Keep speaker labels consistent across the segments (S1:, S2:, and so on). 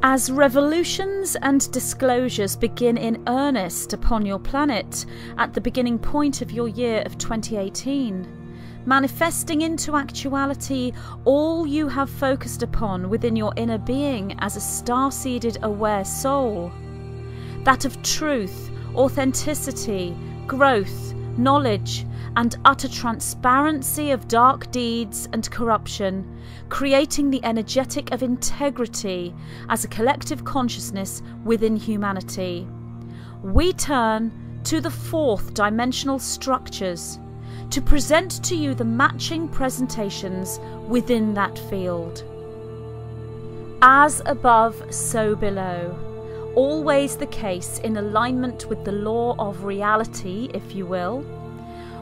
S1: As revolutions and disclosures begin in earnest upon your planet at the beginning point of your year of 2018, manifesting into actuality all you have focused upon within your inner being as a star-seeded aware soul, that of truth, authenticity, growth, knowledge, and utter transparency of dark deeds and corruption, creating the energetic of integrity as a collective consciousness within humanity. We turn to the fourth dimensional structures to present to you the matching presentations within that field. As above, so below. Always the case in alignment with the law of reality, if you will.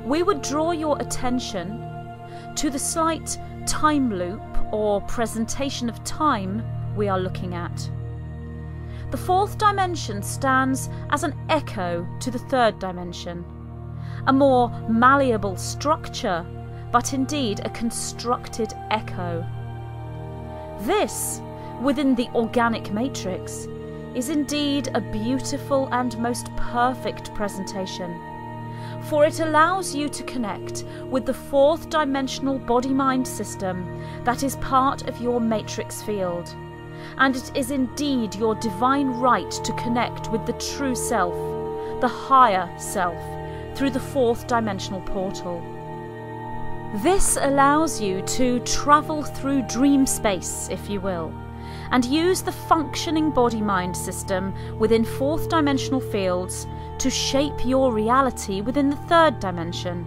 S1: We would draw your attention to the slight time loop or presentation of time we are looking at. The fourth dimension stands as an echo to the third dimension, a more malleable structure, but indeed a constructed echo. This, within the organic matrix, is indeed a beautiful and most perfect presentation, for it allows you to connect with the fourth dimensional body-mind system that is part of your matrix field, and it is indeed your divine right to connect with the true self, the higher self, through the fourth dimensional portal. This allows you to travel through dream space, if you will, and use the functioning body-mind system within fourth dimensional fields to shape your reality within the third dimension.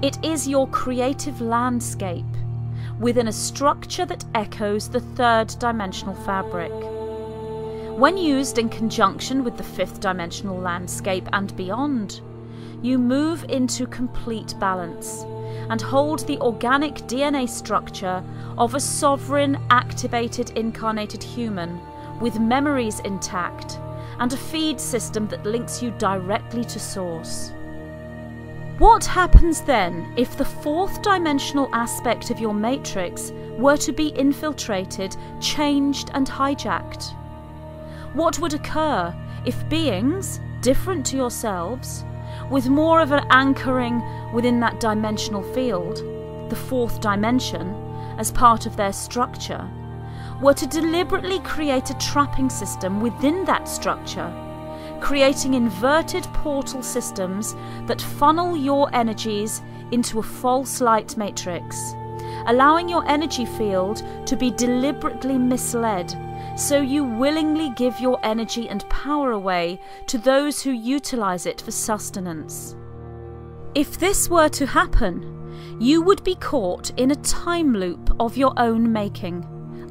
S1: It is your creative landscape within a structure that echoes the third dimensional fabric. When used in conjunction with the fifth dimensional landscape and beyond, you move into complete balance and hold the organic DNA structure of a sovereign, activated, incarnated human with memories intact and a feed system that links you directly to source. What happens then if the fourth dimensional aspect of your matrix were to be infiltrated, changed and hijacked? What would occur if beings, different to yourselves, with more of an anchoring within that dimensional field, the fourth dimension, as part of their structure, were to deliberately create a trapping system within that structure, creating inverted portal systems that funnel your energies into a false light matrix, allowing your energy field to be deliberately misled, so you willingly give your energy and power away to those who utilize it for sustenance. If this were to happen, you would be caught in a time loop of your own making,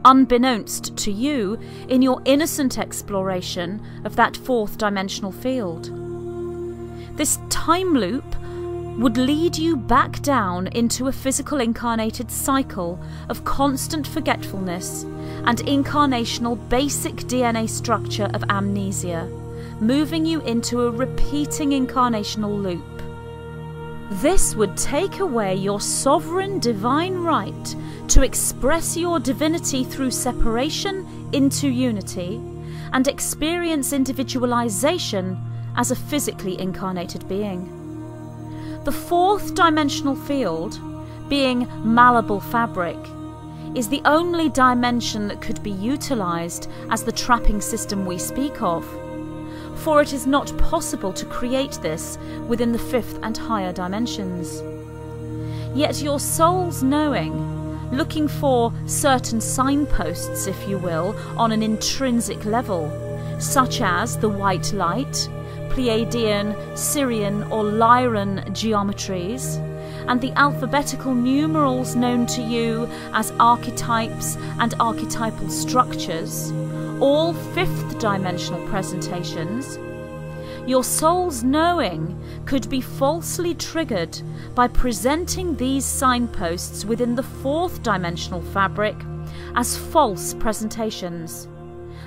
S1: unbeknownst to you in your innocent exploration of that fourth dimensional field. This time loop would lead you back down into a physical incarnated cycle of constant forgetfulness and incarnational basic DNA structure of amnesia, moving you into a repeating incarnational loop. This would take away your sovereign divine right to express your divinity through separation into unity and experience individualization as a physically incarnated being. The fourth dimensional field, being malleable fabric, is the only dimension that could be utilized as the trapping system we speak of, for it is not possible to create this within the fifth and higher dimensions. Yet your soul's knowing, looking for certain signposts, if you will, on an intrinsic level, such as the white light, Pleiadian, Syrian or Lyran geometries, and the alphabetical numerals known to you as archetypes and archetypal structures, all fifth dimensional presentations, your soul's knowing could be falsely triggered by presenting these signposts within the fourth dimensional fabric as false presentations,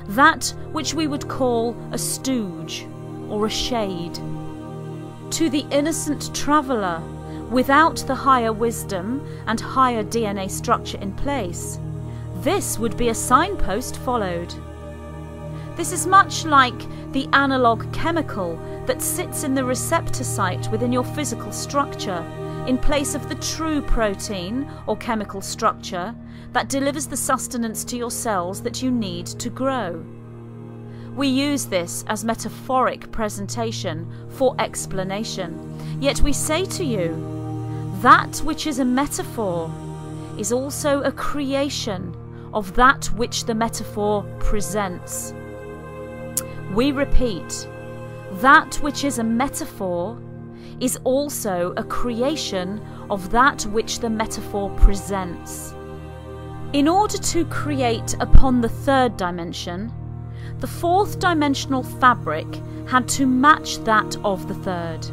S1: that which we would call a stooge or a shade. To the innocent traveller, without the higher wisdom and higher DNA structure in place, this would be a signpost followed. This is much like the analog chemical that sits in the receptor site within your physical structure, in place of the true protein or chemical structure that delivers the sustenance to your cells that you need to grow. We use this as metaphoric presentation for explanation, yet we say to you, that which is a metaphor is also a creation of that which the metaphor presents. We repeat, that which is a metaphor is also a creation of that which the metaphor presents. In order to create upon the third dimension, the fourth dimensional fabric had to match that of the third.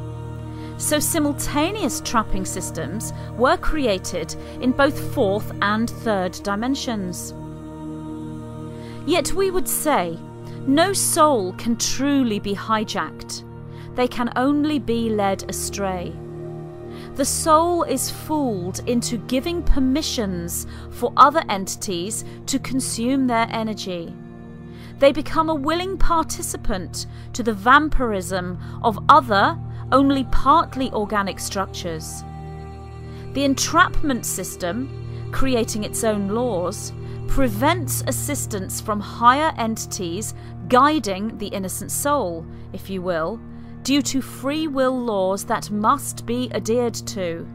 S1: So simultaneous trapping systems were created in both fourth and third dimensions. Yet we would say, no soul can truly be hijacked. They can only be led astray. The soul is fooled into giving permissions for other entities to consume their energy. They become a willing participant to the vampirism of other, only partly organic structures. The entrapment system, creating its own laws, prevents assistance from higher entities guiding the innocent soul, if you will, due to free will laws that must be adhered to.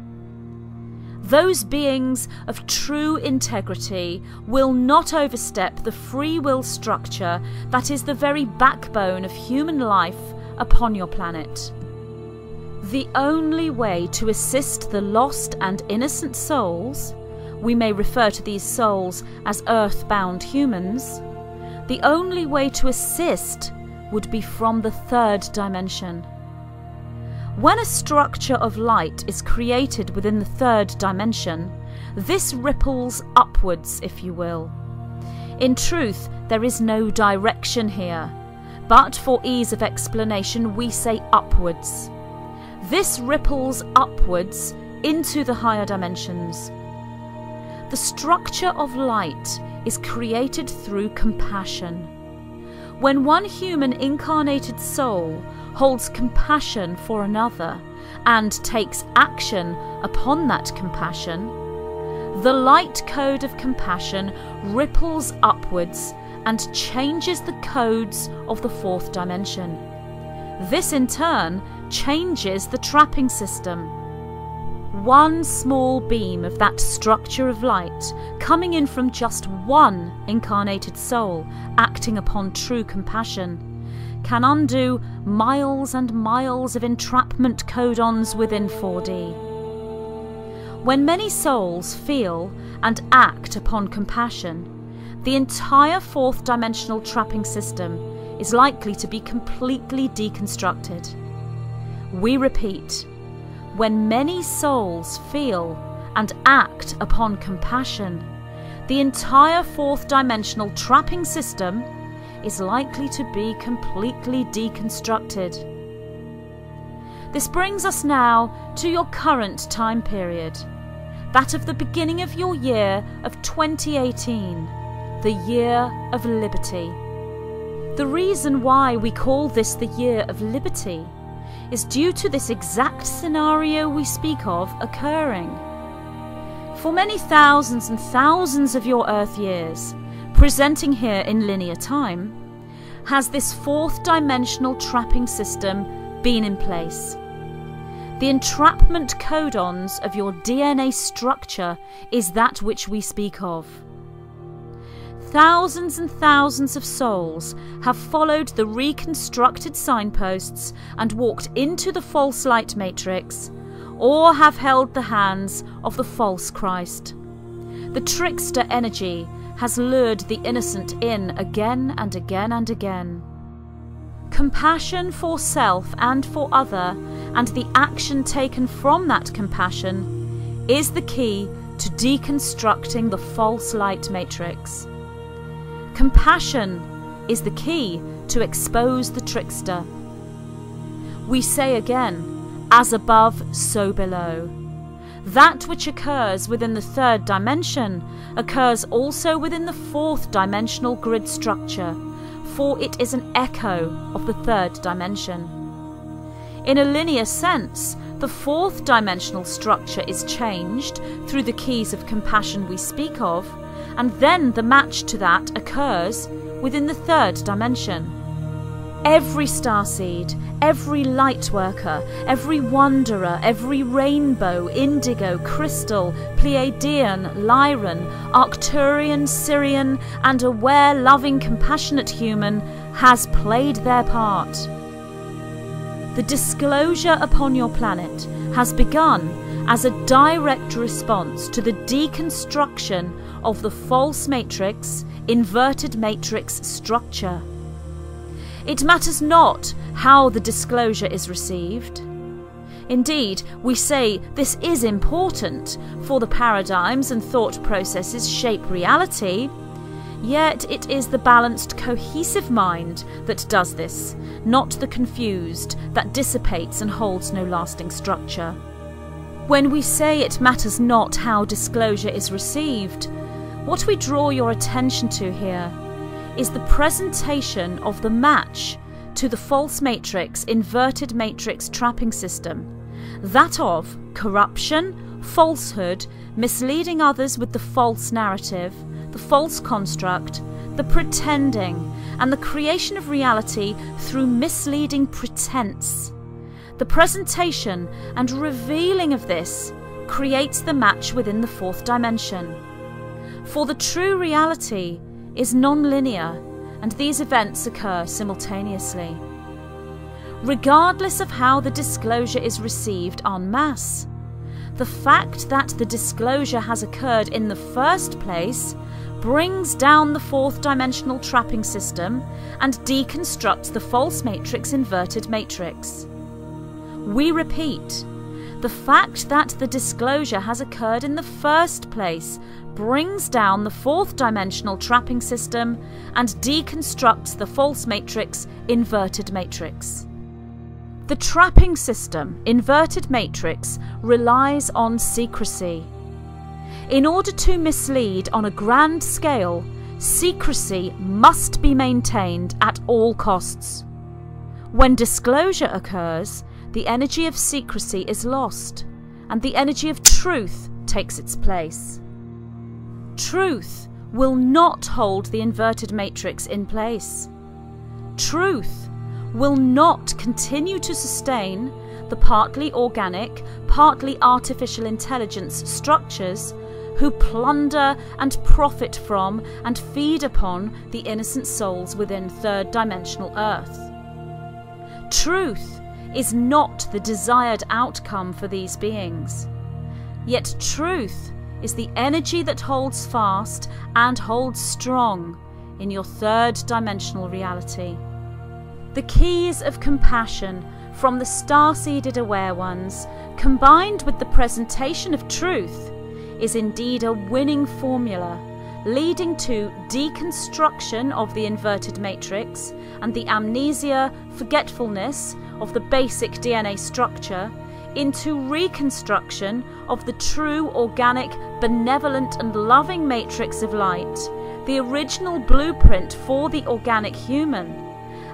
S1: Those beings of true integrity will not overstep the free will structure that is the very backbone of human life upon your planet. The only way to assist the lost and innocent souls, we may refer to these souls as earthbound humans, the only way to assist would be from the third dimension. When a structure of light is created within the third dimension, this ripples upwards, if you will. In truth, there is no direction here, but for ease of explanation, we say upwards. This ripples upwards into the higher dimensions. The structure of light is created through compassion. When one human incarnated soul holds compassion for another and takes action upon that compassion, the light code of compassion ripples upwards and changes the codes of the fourth dimension. This in turn changes the trapping system. One small beam of that structure of light coming in from just one incarnated soul acting upon true compassion can undo miles and miles of entrapment codons within 4D. When many souls feel and act upon compassion, the entire fourth dimensional trapping system is likely to be completely deconstructed. We repeat, when many souls feel and act upon compassion, the entire fourth dimensional trapping system is likely to be completely deconstructed. This brings us now to your current time period, that of the beginning of your year of 2018, the year of liberty. The reason why we call this the year of liberty is due to this exact scenario we speak of occurring. For many thousands and thousands of your Earth years, presenting here in linear time, has this fourth dimensional trapping system been in place. The entrapment codons of your DNA structure is that which we speak of. Thousands and thousands of souls have followed the reconstructed signposts and walked into the false light matrix, or have held the hands of the false Christ. The trickster energy has lured the innocent in again and again and again. Compassion for self and for other, and the action taken from that compassion, is the key to deconstructing the false light matrix. Compassion is the key to expose the trickster. We say again, as above, so below. That which occurs within the third dimension occurs also within the fourth dimensional grid structure, for it is an echo of the third dimension. In a linear sense, the fourth dimensional structure is changed through the keys of compassion we speak of, and then the match to that occurs within the third dimension. Every starseed, every lightworker, every wanderer, every rainbow, indigo, crystal, Pleiadian, Lyran, Arcturian, Syrian, and aware, loving, compassionate human has played their part. The disclosure upon your planet has begun as a direct response to the deconstruction of the false matrix, inverted matrix structure. It matters not how the disclosure is received. Indeed, we say this is important, for the paradigms and thought processes shape reality, yet it is the balanced, cohesive mind that does this, not the confused that dissipates and holds no lasting structure. When we say it matters not how disclosure is received, what we draw your attention to here is the presentation of the match to the false matrix, inverted matrix trapping system, that of corruption, falsehood, misleading others with the false narrative, the false construct, the pretending, and the creation of reality through misleading pretense. The presentation and revealing of this creates the match within the fourth dimension. For the true reality is non-linear, and these events occur simultaneously. Regardless of how the disclosure is received en masse, the fact that the disclosure has occurred in the first place brings down the fourth dimensional trapping system and deconstructs the false matrix, inverted matrix. We repeat, the fact that the disclosure has occurred in the first place brings down the fourth dimensional trapping system and deconstructs the false matrix, inverted matrix. The trapping system, inverted matrix, relies on secrecy. In order to mislead on a grand scale, secrecy must be maintained at all costs. When disclosure occurs, the energy of secrecy is lost, and the energy of truth takes its place. Truth will not hold the inverted matrix in place. Truth will not continue to sustain the partly organic, partly artificial intelligence structures who plunder and profit from and feed upon the innocent souls within third dimensional Earth. Truth is not the desired outcome for these beings. Yet truth is the energy that holds fast and holds strong in your third dimensional reality. The keys of compassion from the star-seeded aware ones, combined with the presentation of truth, is indeed a winning formula, leading to deconstruction of the inverted matrix and the amnesia, forgetfulness of the basic DNA structure, into reconstruction of the true, organic, benevolent and loving matrix of light, the original blueprint for the organic human,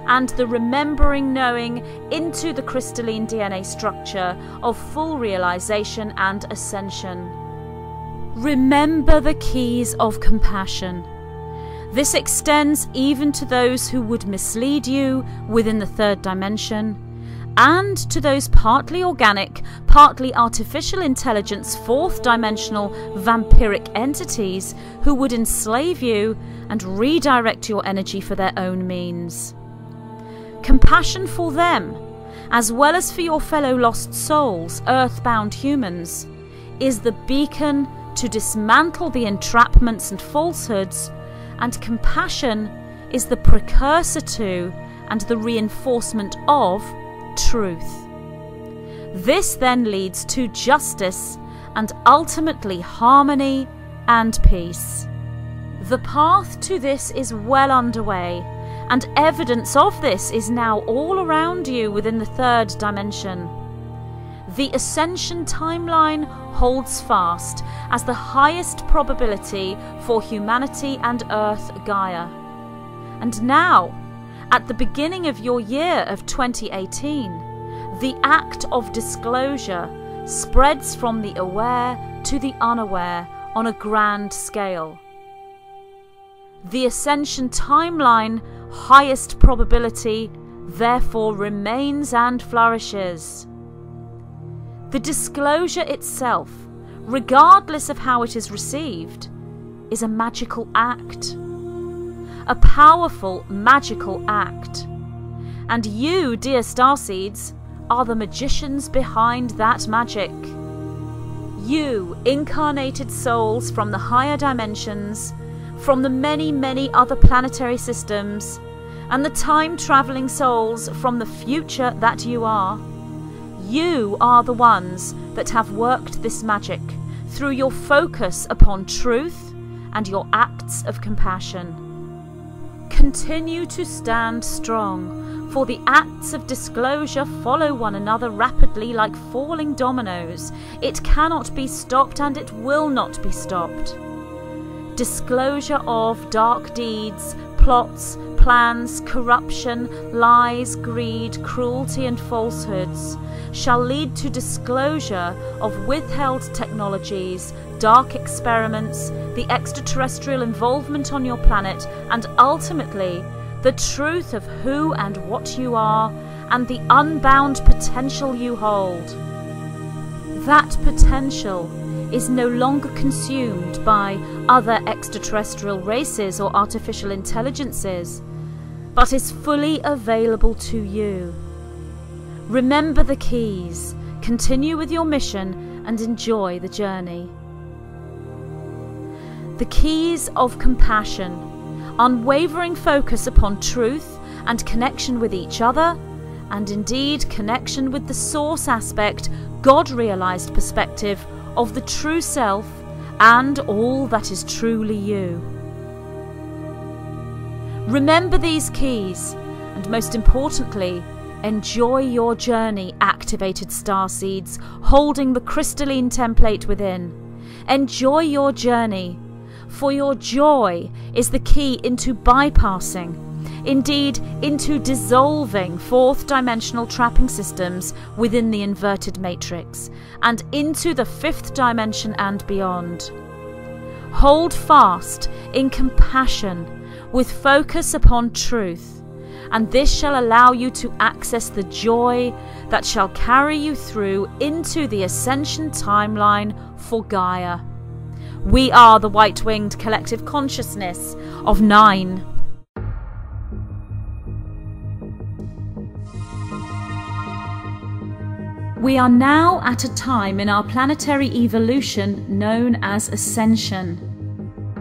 S1: and the remembering knowing into the crystalline DNA structure of full realization and ascension. Remember the keys of compassion. This extends even to those who would mislead you within the third dimension, and to those partly organic, partly artificial intelligence, fourth dimensional vampiric entities who would enslave you and redirect your energy for their own means. Compassion for them, as well as for your fellow lost souls, earthbound humans, is the beacon to dismantle the entrapments and falsehoods, and compassion is the precursor to and the reinforcement of truth. This then leads to justice and ultimately harmony and peace. The path to this is well underway, and evidence of this is now all around you within the third dimension. The ascension timeline holds fast as the highest probability for humanity and Earth Gaia. And now, at the beginning of your year of 2018, the act of disclosure spreads from the aware to the unaware on a grand scale. The ascension timeline, highest probability, therefore remains and flourishes. The disclosure itself, regardless of how it is received, is a magical act. A powerful magical act. And you, dear starseeds, are the magicians behind that magic. You, incarnated souls from the higher dimensions, from the many, many other planetary systems, and the time-travelling souls from the future that you are the ones that have worked this magic through your focus upon truth and your acts of compassion. Continue to stand strong, for the acts of disclosure follow one another rapidly like falling dominoes. It cannot be stopped, and it will not be stopped. Disclosure of dark deeds, plots, plans, corruption, lies, greed, cruelty and falsehoods shall lead to disclosure of withheld technologies, dark experiments, the extraterrestrial involvement on your planet, and ultimately the truth of who and what you are and the unbound potential you hold. That potential is no longer consumed by other extraterrestrial races or artificial intelligences, but is fully available to you. Remember the keys, continue with your mission, and enjoy the journey. The keys of compassion, unwavering focus upon truth and connection with each other, and indeed connection with the source aspect, God-realized perspective of the true self and all that is truly you. Remember these keys, and most importantly, enjoy your journey, activated starseeds, holding the crystalline template within. Enjoy your journey, for your joy is the key into bypassing, indeed into dissolving fourth dimensional trapping systems within the inverted matrix, and into the fifth dimension and beyond. Hold fast in compassion with focus upon truth, and this shall allow you to access the joy that shall carry you through into the ascension timeline for Gaia. We are the white-winged collective consciousness of 9. We are now at a time in our planetary evolution known as ascension.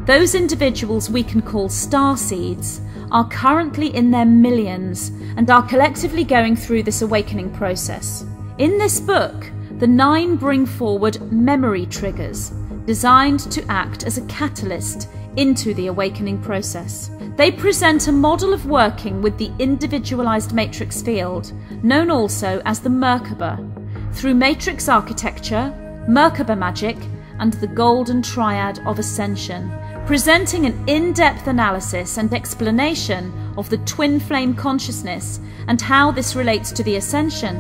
S1: Those individuals we can call starseeds are currently in their millions and are collectively going through this awakening process. In this book, the 9 bring forward memory triggers designed to act as a catalyst into the awakening process. They present a model of working with the individualized matrix field, known also as the Merkaba, through matrix architecture, Merkaba magic, and the golden triad of ascension, presenting an in-depth analysis and explanation of the twin flame consciousness and how this relates to the ascension,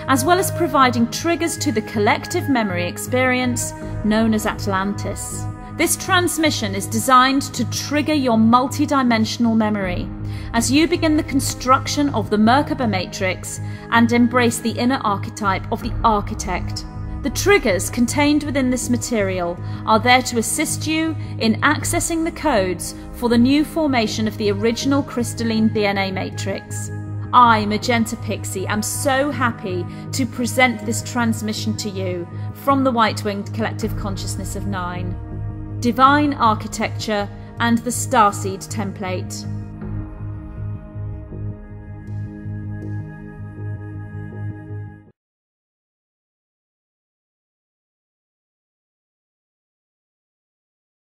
S1: as well as providing triggers to the collective memory experience known as Atlantis. This transmission is designed to trigger your multi-dimensional memory as you begin the construction of the Merkaba matrix and embrace the inner archetype of the architect. The triggers contained within this material are there to assist you in accessing the codes for the new formation of the original crystalline DNA matrix. I, Magenta Pixie, am so happy to present this transmission to you from the white-winged collective consciousness of 9. Divine architecture and the starseed template.